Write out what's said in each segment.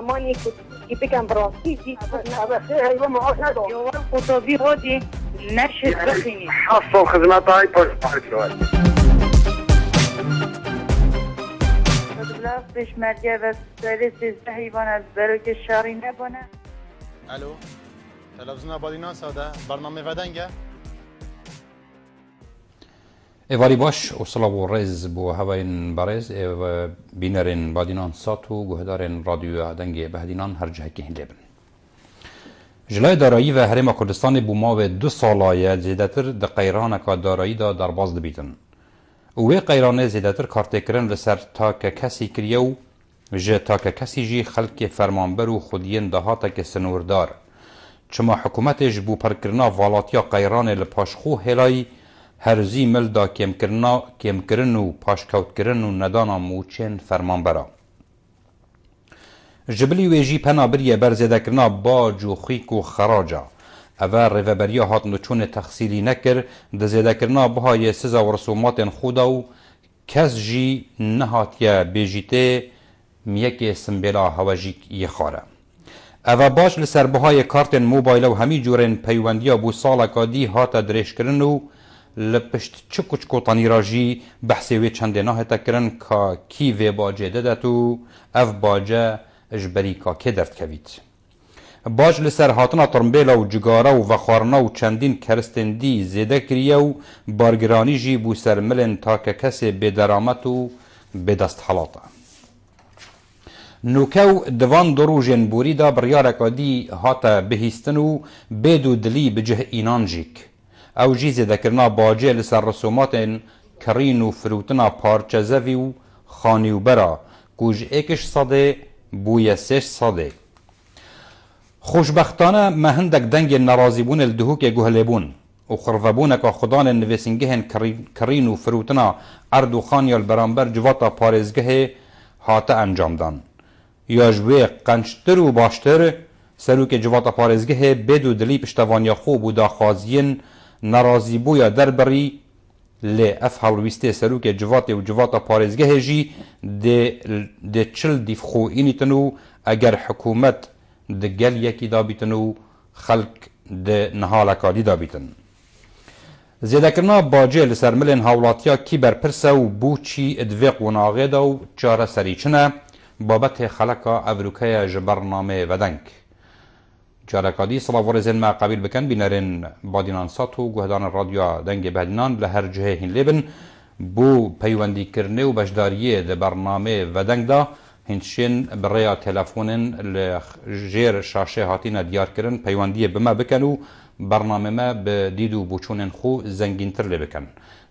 امانی که بگم براستی ایوه معاش ندارم یوان خطابی هادی نشد بخینی حصل خدمت های پشت شوید بلاف بشمرگه و سری 13 حیوان از بروک شاری نبانه. الو تلویزیون بادینان ساده برنامه ودنگه ایواری باش اصلا و رز بو هواین برز و بینرین بادینان ساتو گهدارن رادیو دنگ بهدینان هر جهه که هنده بن جلای دارایی و حرم کردستان بو ما و 2 سالایه زیدتر ده قیران که دارایی دا در باز دبیتن اوه قیرانه زیدتر کارتکرن لسر تا که کسی کریو جه تا که کسی جی خلق فرمانبر و خودین دهاتا که سنوردار چما حکومتش بو پرکرنا والاتیا قیران لپاشخو هلای هرزی مل دا کم کرن و پاشکوت کرن و ندانا موچین فرمانبرا جبلی ویجی پنا بریه برزیده کرنا باج و خیک و خراجا اوه ریوبریا هات نچون تخصیلی نکر ده زیده کرنا بهای سزا و رسومات خودا و کس جی نهاتیا بیجیته میک سنبیلا هواجیک یخاره اوه باش لسر بهای کارتن موبایل و همی جورن پیوندیا بو سالا کادی هات درش کرن و لپشت چکوچ کوتانی راجی بحثی وی چنده ناه تکرن که کی وی باجه دادتو اف باجه اجبری که درد کوید باج لسر هاتنا ترمبیلا و جگارا و وخارنا و چندین کرستندی زیده کریه و بارگرانی جی بو سر ملن تا که کسی بدرامت و بدست حالاتا نوکو دوان دروژن بوری دا بریارکا دی هاتا بهیستن و بدو دلی بجه اینان جیک او جی زیده کرنا باجه لسر رسومات کرین و فروتنا پارچه زوی و خانی و برا کوج ایکش صده بوی 6 صده خوشبختانه مهندک دنگ نرازی بون الدهو که گوهلی بون و خرفبونه که خدان نویسنگهن کرین و فروتنا عرض و خانیال برانبر جواتا پارزگه هاته انجام دان یا جوی قنچتر و باشتر سرو که جواتا پارزگه بدو دلی پشتوانیا خوب و داخازین نرازی بویا دربری لی اف هولویسته سرو که جواتا پارزگه جی ده چل دیف خو اینی تنو اگر حکومت ده گل یکی دا بیتنو خلق ده نهالکالی دا بیتن زیده کرنا باجه لسر ملین هولاتیا کی برپرسه و بوچی ادویق و ناغیده و چاره سریچنه بابت خلقا افروکای جبرنامه ودنگ جارکادی صلاح ورزین ما قبیل بکن بینرین بادینان ساتو گوهدان رادیو دنگ بهدینان لهر جهه هین لیبن بو پیوندی کرنه و بشداریه ده برنامه ودنگ دا هنشین برای تلفونن لجیر شاشه هاتین دیار کرن پیوندی بما بکن و برنامه ما بدیدو بوچونن خو زنگین تر لی بکن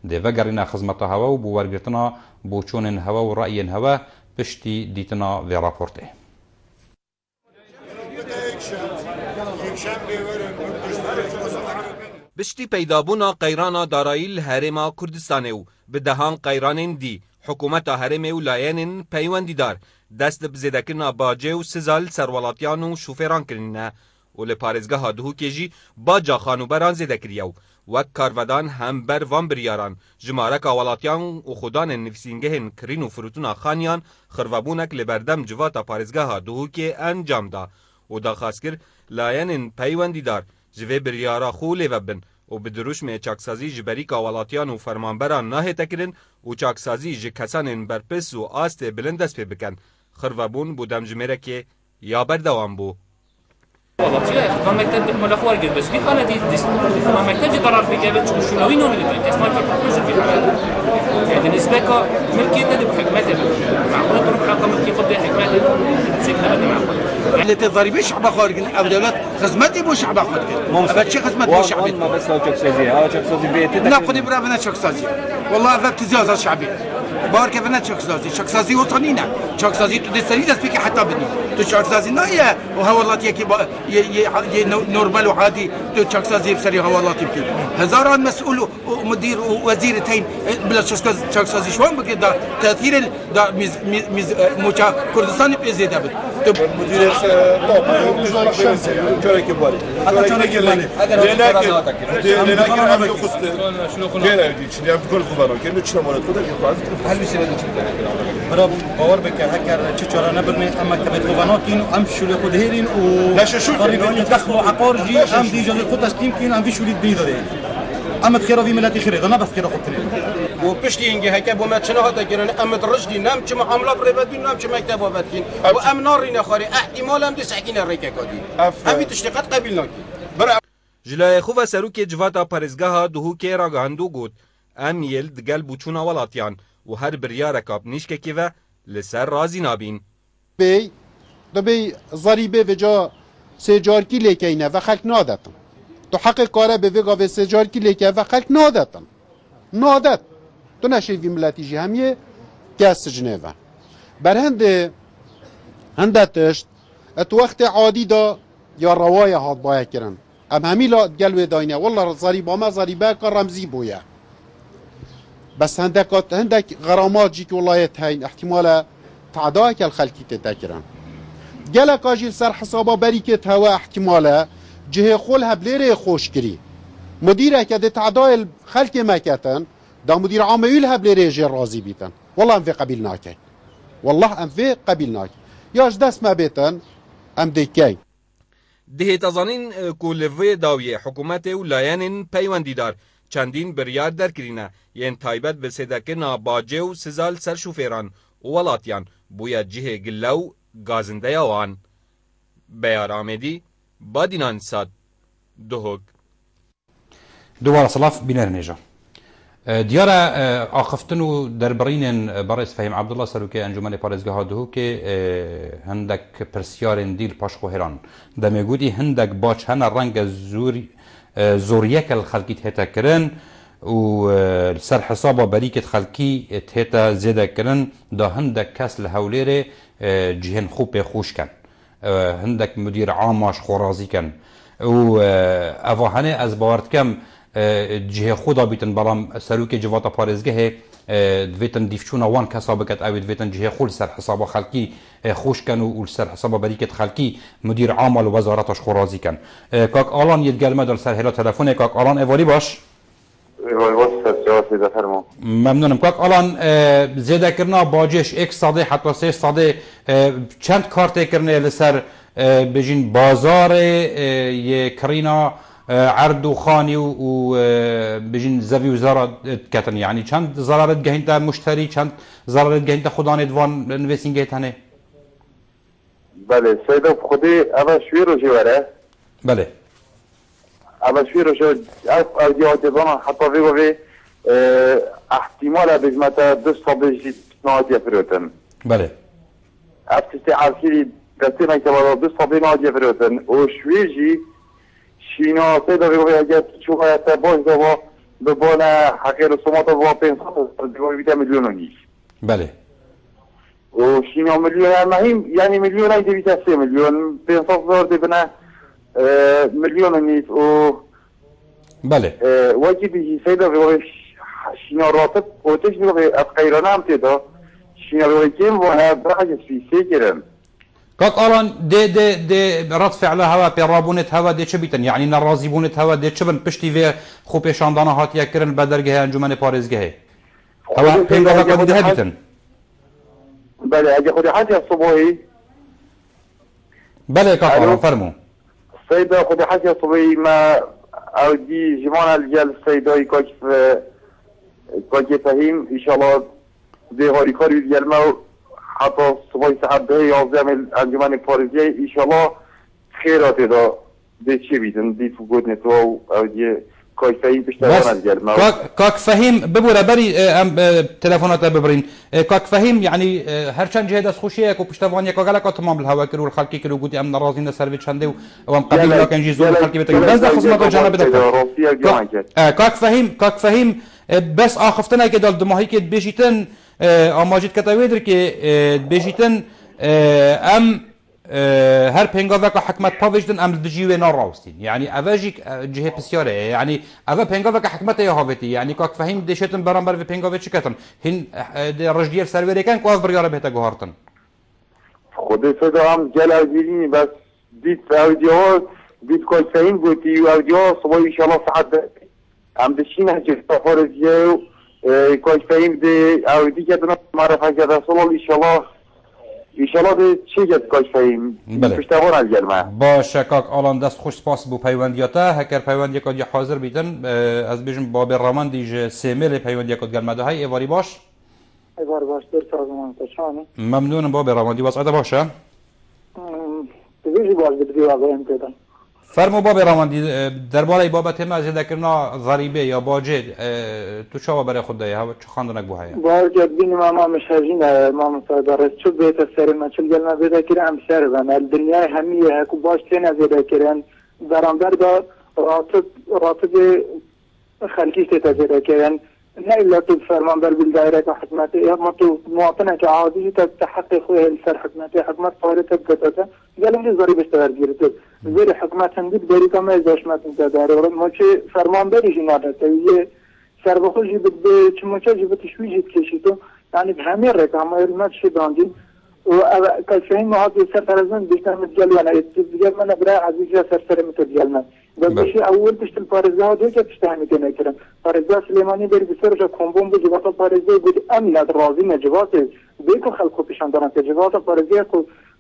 ده وگرین خزمت هوا و بو ورگرتنا بوچونن هوا و رأین هوا پشتی دیتنا وی راپورته بشتی پیدابونا قیرانا دارایی هرما کردستانه و به دهان قیرانین دی حکومت هرم و لایین پیوندی دار دست بزیدکرنا باجه و سزال سروالاتیان و شوفران کرنه و لپارزگاه دهو کجی باجا خانوبران زیدکریو وک کارودان هم بر وان بریاران جمارک اولاتیان و خودان نفسینگهن کرین و فروتونا خانیان خروابونک لبردم جواتا پارزگاه دهو که انجام دا و دا خاص کر لاین پیوندی دار جوه بریارا خو لیوبن و بدروش می چاکسازی جبری کاولاتیان و فرمانبران ناه تکرن و چاکسازی جکسان برپس و آست بلند دست پی بکن خروابون بودم جمره که یا بردوام بو خدمت مکتب ملاخوار گرد بس في حالة دي خدمت مكتب قرار في جابت وشنوي نومي لبنت اسمها كيف في يعني بالنسبة لك ملكي تدب حكمته معقولة تروح حلقة ملكي فضي حكمته سيكنا بدي معقولة اللي تضربي شعب خارج او دولت خدمتي بو شعب خارج ما شي خدمت بو شعبي ما بس لو تشكسازي ها تشكسازي بيت ناخذ برا بنا تشكسازي والله فابتزاز شعبي بارك فينا تشكسازي وطنينا تشكسازي تدستري دست بك حتى بدي تشكسازي نايا وها والله يكي نورمال وعادي تشكسازي بسري هوا والله تبكي هزاران مسؤول ومدير ووزيرتين بلا تشكسازي شلون بك تاثير ميز موچا كردستان بزياده بد مدير شركه بالي حتى شركه بالي لكن هم يخص شنو قلنا شنو بكل خبره كانه شنو مرات خدك هل بيصير هذا الشيء برا باور بك هكر تشورا نبرني اما كبت ناكين ام شولي خدهيرين و لا شو قريبين يدخلوا عقارجي ام دي جزء خد تسليم كين ام في شولي بيضه دي ام خيره في ملاتي خيره انا بس كده خدتني وبشتي انجي هكا وما تشنو هذا كنا ام الرشدي نام تشم عمله بريبادي نام تشم مكتب وباتين وام نارين خاري احتمال ام تسعكين الريكا كادي ام تشتقات قبل ناكي جلای خوب سروک جواتا پارێزگاها دهوکێ راگەهاندوو گوت ئەم یل دگەل بووچوونە وڵاتیان و هەر بریارەکە نیشکێکیڤە لەسەر رازی نابین. بی دبی ضریبه و جا سجارکی لیکینه و خلق نادتن تو حق کاره به وگا و سجارکی لیکه و خلق نادتن نادت تو نشیدی ملتی جی همیه که سجنه و بر هندتشت ات وقت عادی دا یا روای هات باید کرن ام همیلا گلوه داینه والله ضریبه ما ضریبه که رمزی بویه بس هندک غرامات جی که ولایت هین احتمال تعدای که الخلقی تتکرن گله کاجیل سر حسابا بری که هوا احتماله جه خول هبلیر خوش کری مدیر که ده تعدای خلق مکتن دا مدیر عامویل هبلیر جه رازی بیتن والله ام في قبیل ناکه والله ام في قبیل ناکه یاش دست ما بیتن ام دیکی دهێت ئەزانین کۆلڤێ داویە حکوومەتێ و لایەنین پەیوەندیدار چەندین بریار دەرکرینە یەن تایبەت بە سێدەکردنا باجێ و سزال سەر شوفێران و وڵاتیان بووە جihê gille و gazındeya wan. Beyar Amedî, Badînan Sad, Duhok. دووارە سەڵاف بینەرنێژە دیارە ئاخفتن و دەربڕینên بەڕێز فەهیم عەبدوڵڵا سەرۆکەی ئەنجومەنی پارێزگەها دووکێ هەندێک پرسیارên دیل پاشخۆهێران دەمێگوتی هەندێک باج هەنە ڕەنگە زۆریەکە خەڵکی هێتەکردن و سەر حسابە بەریکت خەڵکی هێتە زێدەکردن دا هەندێک کەس لە هەولێرێ جihên xwe pêxweşkin hindek mudîr amaş xwerazîkin û eva henê ez bawer dikim cihê xwe da bîtin belam serokê civata parêzgehê divêtin dîvçûna wan kesa biket ew ê divêtin cihê xwe li ser hesaba xelkî xweşkin û li ser hesaba berîkê xelkî mudîr ama li wezareta xwerazîkin. Kak Alan yê gelme li ser hêla telefonê Kak Alan evalî baş. ممنونم کاک الان زیادهکردنا باجش 1 ساده حتی 3 ساده چند کار تکرنه لسر بجین بازار یه کرینا عرض و خانی و بجین زوی و زارت کتن یعنی چند ضررت گهین تا مشتری چند ضررت گهین تا خودان ادوان نویسینگه تنه بله سیده خودی اول شوی رو جواره بله اول شوی رو شد از دیاتیزان حتی وی احتمال بجمت 2 ساده جید نادیه فروتن بله افتستی عرصیری دستی مکتبه 2 ساده نادیه فروتن و شوی جی شینا سیده وی اگر چوبه است باش دوا به بان حقیر سومات و 500 دیوار بیده میلیون و نیش بله و شینا میلیون مهم یعنی میلیون های دیویت 3 میلیون 500,000 دیبنه میلیون و نیش و بله واجبی سیده وی شینا راتب اوتش وی از قیرانه هم تیدا شینا وی کم و برای سویسه گرم كاك الان دي رد فعل هوا بيرابونت هوا دي چبيتن يعني نرازيبونت هوا دي چبن پشتي في خو پیشاندانا هاتیا کرن بدرگه انجمن پاريزگه هوا پنگا وقت ده بيتن بله اگه خودی حاجی صبحی بله كاك الان فرمو سيدة خودی حاجی صبحی ما او دي جمان الجل سيدة كاك فهيم ان شاء الله دي هاري كاري الجل ما حتی صبح ساعت 11 انجمن پاريزگه ان شاء الله خیراتی دا دي چی بیتن دي فوقود نتو او دي كاك فهيم بشتغل الجل ما كاك فهيم ببورا بري تلفونات ببرين كاك فهيم يعني هرچند جهد از خوشيك و پشتوانيك وقالك تمام الهواكر والخلقي كرو قدي امن رازين سر بچنده و ام قبيل لكن جي زور الخلقي بتك بس ده خصمته جنب دكتور كاك فهيم بس آخفتنا که دال دماهی که بيجيتن آماجد كتاويدر که بيجيتن ام هر پنگاوه که حکمت پاوشدن ام دجیوه ناراوستین یعنی اوجی جهه بسیاره یعنی اوه پنگاوه که حکمت یهاوتی یعنی که فهم دشتن برانبر و پنگاوه چکتن هین رجدیر سروری کن که بریاره بهتا گوهارتن خود صدا هم جل ازیرینی بس دید اودیو دید که فهم گوتی اودیو صبح انشاءالله ساعت هم دشین هجه سفارزیه که فهم دی اودی که دنا معرفه کرده صلال انشاءالله ان شاء الله به چه جد کاش فهم پشتوان الگلمه باشه کاک آلان دست خوش سپاس بو پیوندیاتا هکر پیوندی کد حاضر بیتن از بیشم باب رمان دیج سیمل پیوندی کد گلمه ده های ایواری باش ایواری باش در سازمان تشانه ممنونم باب رمان دی واسعه باشه بیشی باش بدی واقعا کدن فرمو باب رماندی درباره بابت ما زیاده کرنا ضریبه یا باجه تو چه برای خود دایی چه خواندنک بو هیا باجه بین ما مشاجین ما مصادره چه بیت سر ما چه گلنا زیاده کرن سر و دنیای همیه هکو باش تن زیاده کرن برانبر دا راتب خلقی ته زیاده کرن نه الا تو فرمان بر بالدائره حکومت یا ما تو مواطنه که عادی تحقق خوی سر حکومت فارته بکته گلم ضریب اشتغال گیرته زیر حکومت هندید بری کم ازاشمت داره ما چه فرمان بری جنادته یه سر بخوشی به چه مچه جی به تشویجی کشیدو یعنی به همه رقم علمت شداندیم و کلفهین محاضر سر فرزن بیشتر متجلونه دیگر من برای عزیزی سر متجلونه بلکه اول پشت الپارزه ها دیگه پشت همیته نکرم پارزه سلیمانی بری بسرش کمبون بود جوات پارزه بود امنیت راضی نجوات بیکو خلقو پیشان دارن که جوات پارزه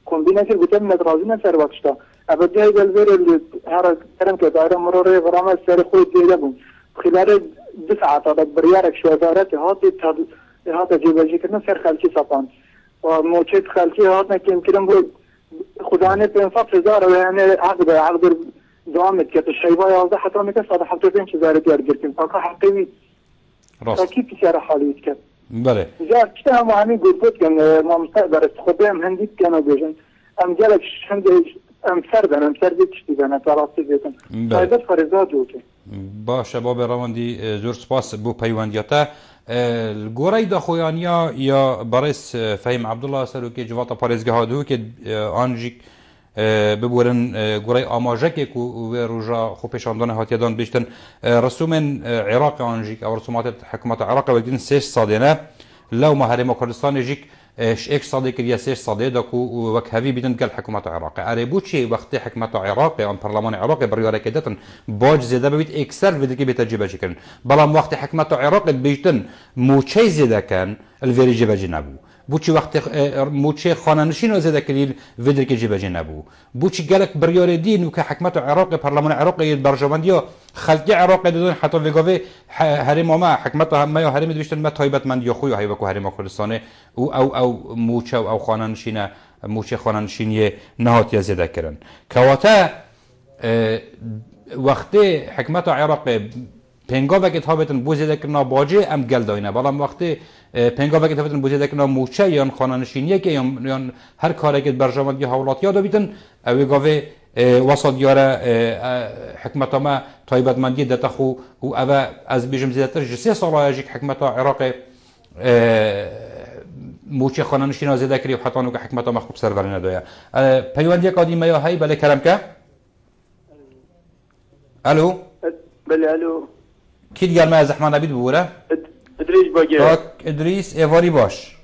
کمبینه که بود امنیت راضی نسر وقتشتا ابدیه دلویر هر کرم که دایره مراره ورامه سر خود دیده بود خلال 2 ساعت بریارک شوزارت هات جیبجی کردن سر خلکی سپان و موچه خلکی هات نکیم کرم بود خدا نه 500,000 و یعنی عقد دوامت که شیبای 11 حتی میگه 175,000 دیار گرفتیم فقط حقیقی راست کی پیشار حالیت کرد بله جا چه هم همین گفت که ما مستقبل خودم هندیت کنه بیشن ام جلک شند ام سردی چتی بنا تراسی بیتن فایده فرزاد جو که باشه باب رواندی زور سپاس بو پیوندیاتا گوری دا خویانیا یا برس فهم عبدالله سروکی جواتا پارزگاه هادو که آنجیک ببورن گوری آماجه که و روژا خوبشاندان هاتیدان بیشتن رسوم عراق آنجیک او رسومات حکومت عراق وقتین 6 سادینه لو ما هرم کردستان جیک 1 ساده کریه 6 ساده داکو وک هوی بیدن گل حکومت عراق اربو چی وقتی حکومت عراق آن پارلمان عراق بریاره کدتن باج زیاده ببید اکثر ویدی که بتجربه چکن بلام وقتی حکومت عراق بیشتن موچه زیاده کن الویری جبجی نبو بوچی وقت موچه خانه‌نشین زده کلیل ودر که جبجی نبو بوچی گلک بریاره دین و که حکومت عراق پارلمان عراق برجامندیا خلقی عراق دادن حتی وگاوه هرم ما حکومت هم یا هرم دوشتن ما تایبت من یا خوی هایو کو هرم کردستان او موچه او خانه‌نشین موچه خانه‌نشینی نهات یا زده کردن کواتا وقتی حکومت عراق پنگا وقت هابتن بوزیده کردن باجه ام گل داینه بالام وقتی پنگا وقت هابتن بوزیده کردن موچه یا خانه‌نشینی که یا هر کاری که برجامندی حولات یاد بیتن او گاوه وسط یاره حکمت ما تایبت مندی دتخو و او از بیشم زیادتر جسه سال یک حکمت عراق موچه خانه‌نشین زیاده کردی و حتی نوک حکمت ما خوب سر ولی ندایا پیوندی قدیمه یا هی بله کلام که الو بله الو کی دیگر ما از احمد عبید بوره ادریس باگه ادریس ایواری باش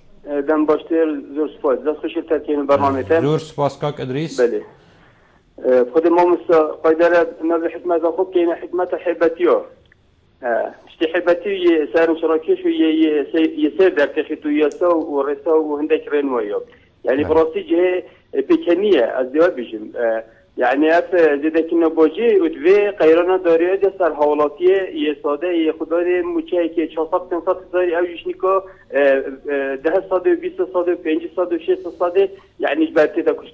دم باشتر زور سپاس دست خوش ترتیب برنامه‌تان زور سپاس کاک ادریس بله خود ما مسا قيدرة نبي حكمة خوب كينا حكمة حبتيو اشتي حبتي سعر شراكيش يسير در تخيتو يسا ورسا وهندك رينويو يعني براسي جهة بيكانية الزواج بيجم يعني اف زيدا كنا بوجي ودوي قيرانا داريه دي سر حوالاتيه يساده يخدار موچه که 400 هزار او جشنيكو 10 ساده 20 ساده 5 ساده 6 ساده يعني جبرتي دا كشت